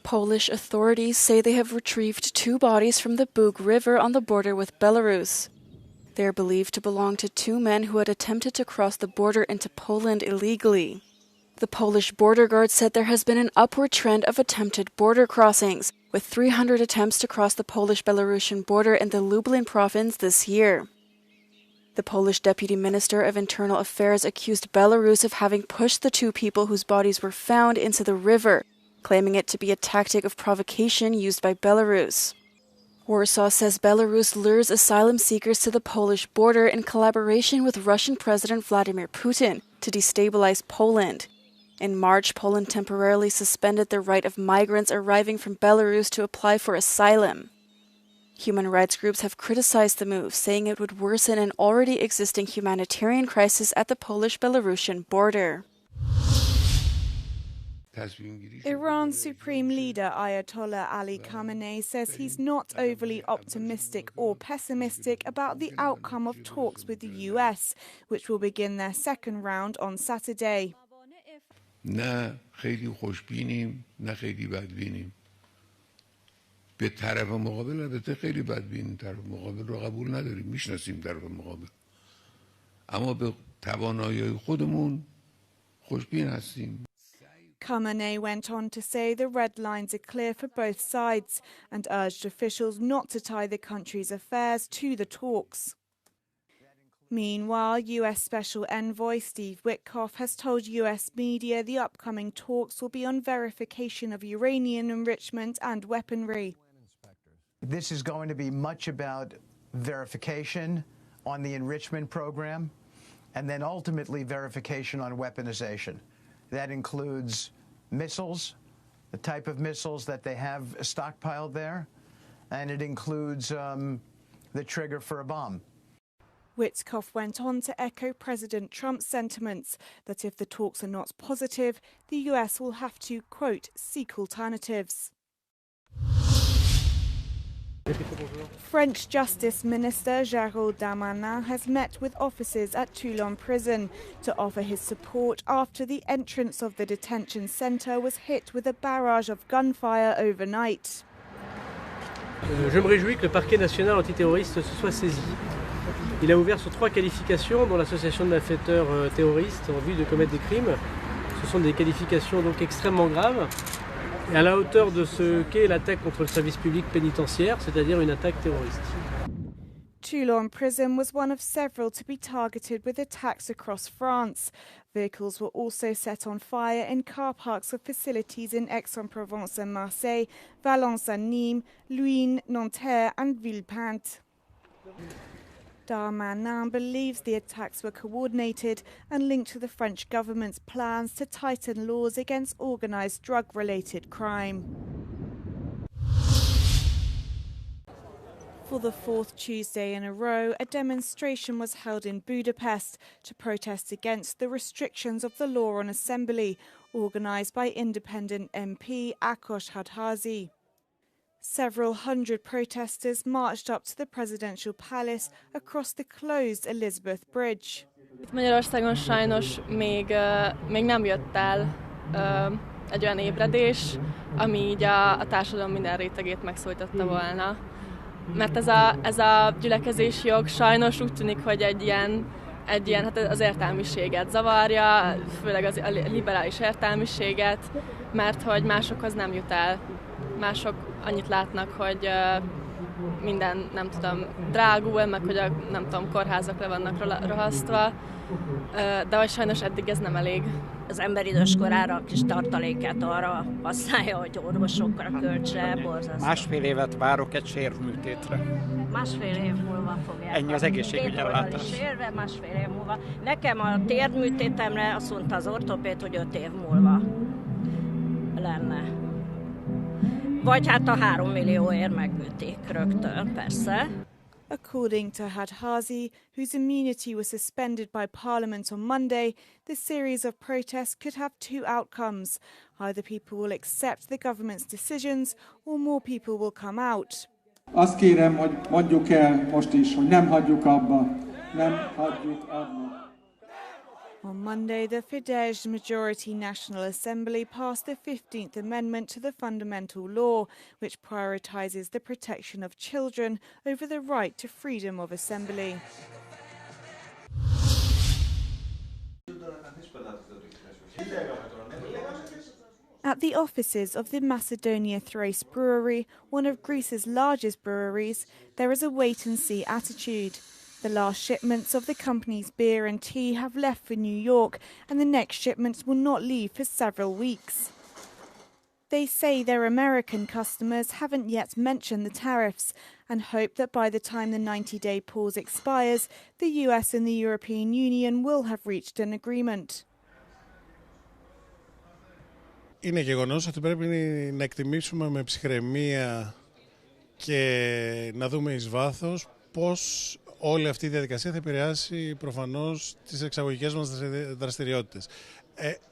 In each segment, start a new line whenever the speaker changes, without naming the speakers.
Polish authorities say they have retrieved 2 bodies from the Bug River on the border with Belarus. They are believed to belong to 2 men who had attempted to cross the border into Poland illegally. The Polish border guard said there has been an upward trend of attempted border crossings, with 300 attempts to cross the Polish-Belarusian border in the Lublin province this year. The Polish Deputy Minister of Internal Affairs accused Belarus of having pushed the 2 people whose bodies were found into the river, claiming it to be a tactic of provocation used by Belarus. Warsaw says Belarus lures asylum seekers to the Polish border in collaboration with Russian President Vladimir Putin to destabilize Poland. In March, Poland temporarily suspended the right of migrants arriving from Belarus to apply for asylum. Human rights groups have criticized the move, saying it would worsen an already existing humanitarian crisis at the Polish-Belarusian border.
Iran's supreme leader Ayatollah Ali Khamenei says he's not overly optimistic or pessimistic about the outcome of talks with the US, which will begin their second round on Saturday.
نه خیلی خوشبینیم نه خیلی بدبینیم به طرف مقابل البته خیلی بدبینیم طرف مقابل رو قبول نداریم میشناسیم طرف مقابل اما به توانایی خودمون خوشبین هستیم.
Khamenei went on to say the red lines are clear for both sides and urged officials not to tie the country's affairs to the talks. Meanwhile, US Special Envoy Steve Witkoff has told US media the upcoming talks will be on verification of uranium enrichment and weaponry.
This is going to be much about verification on the enrichment program and then ultimately verification on weaponization. That includes missiles, the type of missiles that they have stockpiled there, and it includes the trigger for a bomb.
Witkoff went on to echo President Trump's sentiments that if the talks are not positive, the US will have to, quote, seek alternatives. French Justice Minister Gérald Darmanin has met with officers at Toulon prison to offer his support after the entrance of the detention centre was hit with a barrage of gunfire overnight.
Je me réjouis que le parquet national antiterroriste se soit saisi. Il a ouvert sur 3 qualifications, dont l'association de malfaiteurs terroristes en vue de commettre des crimes. Ce sont des qualifications donc extrêmement graves et à la hauteur de ce qu'est l'attaque contre le service public pénitentiaire, c'est-à-dire une attaque terroriste.
Toulon prison was one of several to be targeted with attacks across France. Vehicles were also set on fire in car parks of facilities in Aix-en-Provence and Marseille, Valence and Nîmes, Luynes, Nanterre and Villepinte. Darmanin believes the attacks were coordinated and linked to the French government's plans to tighten laws against organised drug-related crime. For the 4th Tuesday in a row, a demonstration was held in Budapest to protest against the restrictions of the law on assembly, organised by independent MP Ákos Hadházi. Several hundred protesters marched up to the presidential palace across the closed Elizabeth Bridge.
Magyarországon sajnos még nem jött el egy olyan ébredés, ami így a társadalom minden rétegét megszólította volna. Mert ez a gyülekezési jog sajnos úgy tűnik, hogy egy ilyen hát az értelmiséget zavarja, főleg a liberális értelmiséget, mert hogy másokhoz nem jut el. Mások annyit látnak, hogy minden, nem tudom, drágul, meg hogy nem tudom, kórházak le vannak rohasztva, de hogy sajnos eddig ez nem elég.
Az ember időskorára a kis tartalékát arra használja, hogy orvosokra költse, borzasztó.
Másfél évet várok egy sérvműtétre.
Másfél év múlva fogják.
Ennyi az egészségügyi ellátás.
Sérve, másfél év múlva. Nekem a térműtétemre azt mondta az ortopéd, hogy 5 év múlva lenne. Vagy hát a 3 millióért megműtik rögtön, persze.
According to Hadházi, whose immunity was suspended by Parliament on Monday, this series of protests could have 2 outcomes. Either people will accept the government's decisions, or more people will come out.
Azt kérem, hogy mondjuk el most is, hogy nem hagyjuk abba, nem hagyjuk abba.
On Monday, the Fidesz majority National Assembly passed the 15th Amendment to the fundamental law, which prioritises the protection of children over the right to freedom of assembly. At the offices of the Macedonia Thrace Brewery, one of Greece's largest breweries, there is a wait-and-see attitude. The last shipments of the company's beer and tea have left for New York, and the next shipments will not leave for several weeks. They say their American customers haven't yet mentioned the tariffs and hope that by the time the 90-day pause expires, the US and the European Union will have reached an agreement.
Είναι γεγονός ότι πρέπει να εκτιμήσουμε με ψυχραιμία και να δούμε εις βάθος πώς όλη αυτή η διαδικασία θα επηρεάσει προφανώς τις εξαγωγικές μας δραστηριότητες.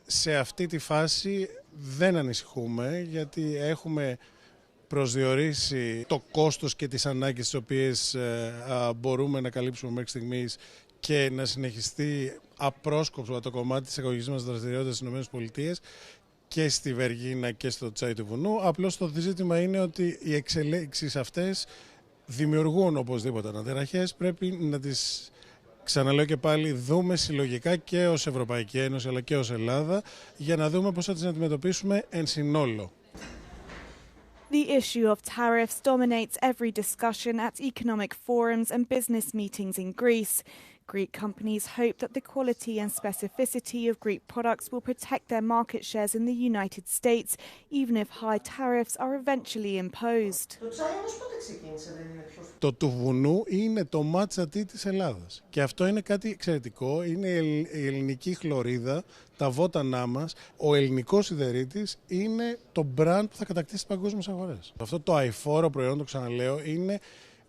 Σε αυτή τη φάση δεν ανησυχούμε γιατί έχουμε προσδιορίσει το κόστος και τις ανάγκες τις οποίες μπορούμε να καλύψουμε μέχρι στιγμής και να συνεχιστεί απρόσκοπτο το κομμάτι της εξαγωγικής μας δραστηριότητας στις ΗΠΑ και στη Βεργίνα και στο Τσάι του Βουνού. Απλώς το ζήτημα είναι ότι οι εξελίξεις αυτές δημιουργούν οπωσδήποτε αναταραχές. Πρέπει να τις, ξαναλέω και πάλι, δούμε συλλογικά και ως Ευρωπαϊκή Ένωση αλλά και ως Ελλάδα για να δούμε πώς θα τις αντιμετωπίσουμε εν συνόλο.
The issue of tariffs dominates every discussion at economic forums and business meetings in Greece. Greek companies hope that the quality and specificity of Greek products will protect their market shares in the United States, even if high tariffs are eventually imposed.
Το του βουνού είναι το μάτσα τι της Ελλάδας. Και αυτό είναι κάτι εξαιρετικό. Είναι η ελληνική χλωρίδα, τα βότανά μας. Ο ελληνικός σιδερίτης είναι το brand που θα κατακτήσει τις παγκόσμιες αγορές. Αυτό το αειφόρο προϊόν, το ξαναλέω, είναι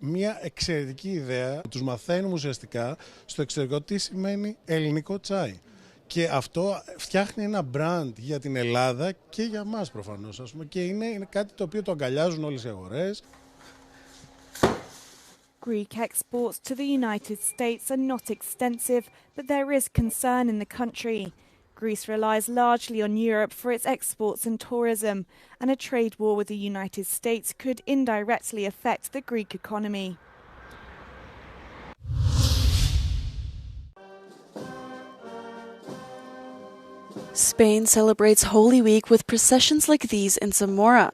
μια εξαιρετική ιδέα. Τους μαθαίνουμε ουσιαστικά στο εξωτερικό τι σημαίνει ελληνικό τσάι. Και αυτό φτιάχνει ένα brand για την Ελλάδα και για μας προφανώς. Ας πούμε, και είναι κάτι το οποίο το αγκαλιάζουν όλες οι αγορές.
Greek exports to the United States are not extensive, but there is concern in the country. Greece relies largely on Europe for its exports and tourism, and a trade war with the United States could indirectly affect the Greek economy.
Spain celebrates Holy Week with processions like these in Zamora.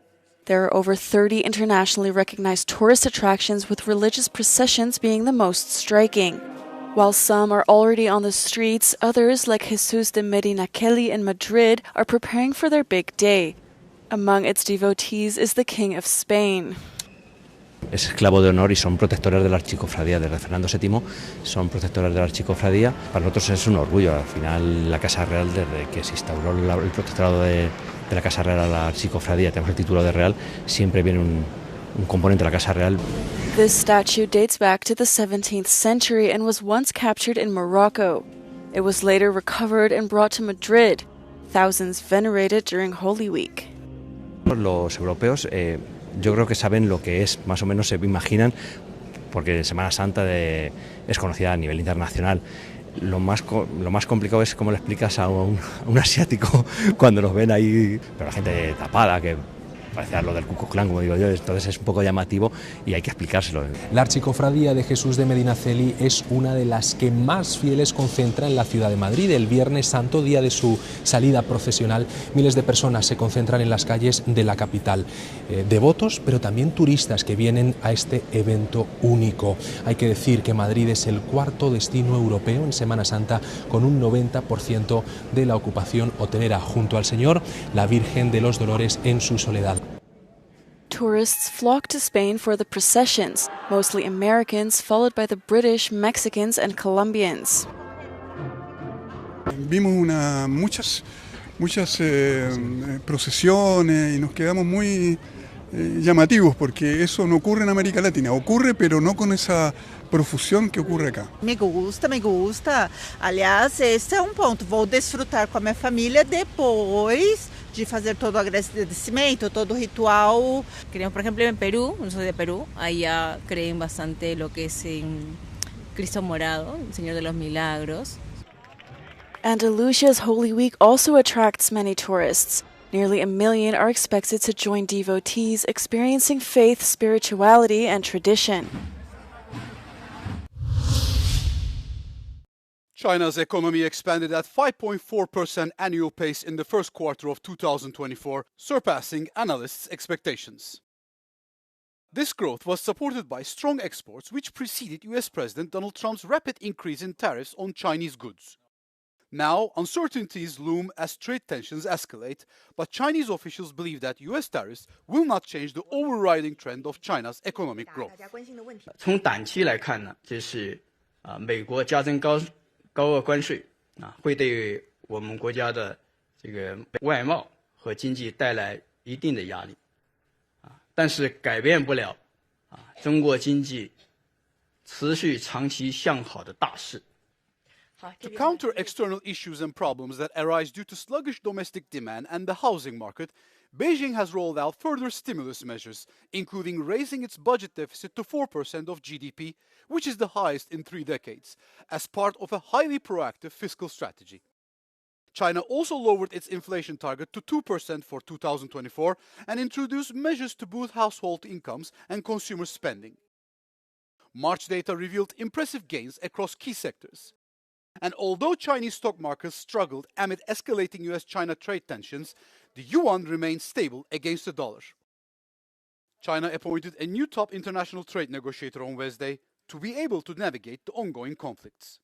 There are over 30 internationally recognized tourist attractions, with religious processions being the most striking. While some are already on the streets, others, like Jesus de Medina Kelly in Madrid, are preparing for their big day. Among its devotees is the King of Spain.
Es esclavo de honor y son protectores de la archicofradía. Desde Fernando VII son protectores de la archicofradía. Para nosotros es un orgullo. Al final, la Casa Real, desde que se instauró el protectorado de la Casa Real a la archicofradía, tenemos el título de Real, siempre viene un componente de la Casa Real.
This statue dates back to the 17th century and was once captured in Morocco. It was later recovered and brought to Madrid. Thousands venerate it during Holy Week.
Los europeos yo creo que saben lo que es, más o menos se imaginan, porque Semana Santa es conocida a nivel internacional. Lo más complicado es cómo le explicas a un asiático cuando nos ven ahí, pero la gente tapada, que parece lo del Ku Klux Klan, como digo yo, entonces es un poco llamativo y hay que explicárselo.
La archicofradía de Jesús de Medinaceli es una de las que más fieles concentra en la ciudad de Madrid. El Viernes Santo, día de su salida procesional, miles de personas se concentran en las calles de la capital. Devotos, pero también turistas que vienen a este evento único. Hay que decir que Madrid es el cuarto destino europeo en Semana Santa, con un 90% de la ocupación hotelera, junto al Señor, la Virgen de los Dolores en su soledad.
Tourists flock to Spain for the processions, mostly Americans, followed by the British, Mexicans, and Colombians.
Vimos muchas procesiones y nos quedamos muy llamativos porque eso no ocurre en América Latina. Ocurre, pero no con esa profusión que ocurre acá.
Me gusta. Aliás, esse é ponto. Vou desfrutar com a minha família depois de fazer todo o agradecimiento, todo o ritual.
Creemos, por ejemplo, en Perú, no soy de Perú, allá creen bastante lo que es en Cristo morado, el Señor de los Milagros.
Andalusia's Holy Week also attracts many tourists. Nearly 1 million are expected to join devotees experiencing faith, spirituality, and tradition.
China's economy expanded at 5.4% annual pace in the first quarter of 2024, surpassing analysts' expectations. This growth was supported by strong exports, which preceded US President Donald Trump's rapid increase in tariffs on Chinese goods. Now, uncertainties loom as trade tensions escalate, but Chinese officials believe that US tariffs will not change the overriding trend of China's economic growth.
从短期来看呢，就是美国加征高额关税会对我们国家的这个外贸和经济带来一定的压力但是改变不了中国经济持续长期向好的大势。
To counter external issues and problems that arise due to sluggish domestic demand and the housing market, Beijing has rolled out further stimulus measures, including raising its budget deficit to 4% of GDP, which is the highest in 3 decades, as part of a highly proactive fiscal strategy. China also lowered its inflation target to 2% for 2024 and introduced measures to boost household incomes and consumer spending. March data revealed impressive gains across key sectors. And although Chinese stock markets struggled amid escalating US-China trade tensions, the yuan remained stable against the dollar. China appointed a new top international trade negotiator on Wednesday to be able to navigate the ongoing conflicts.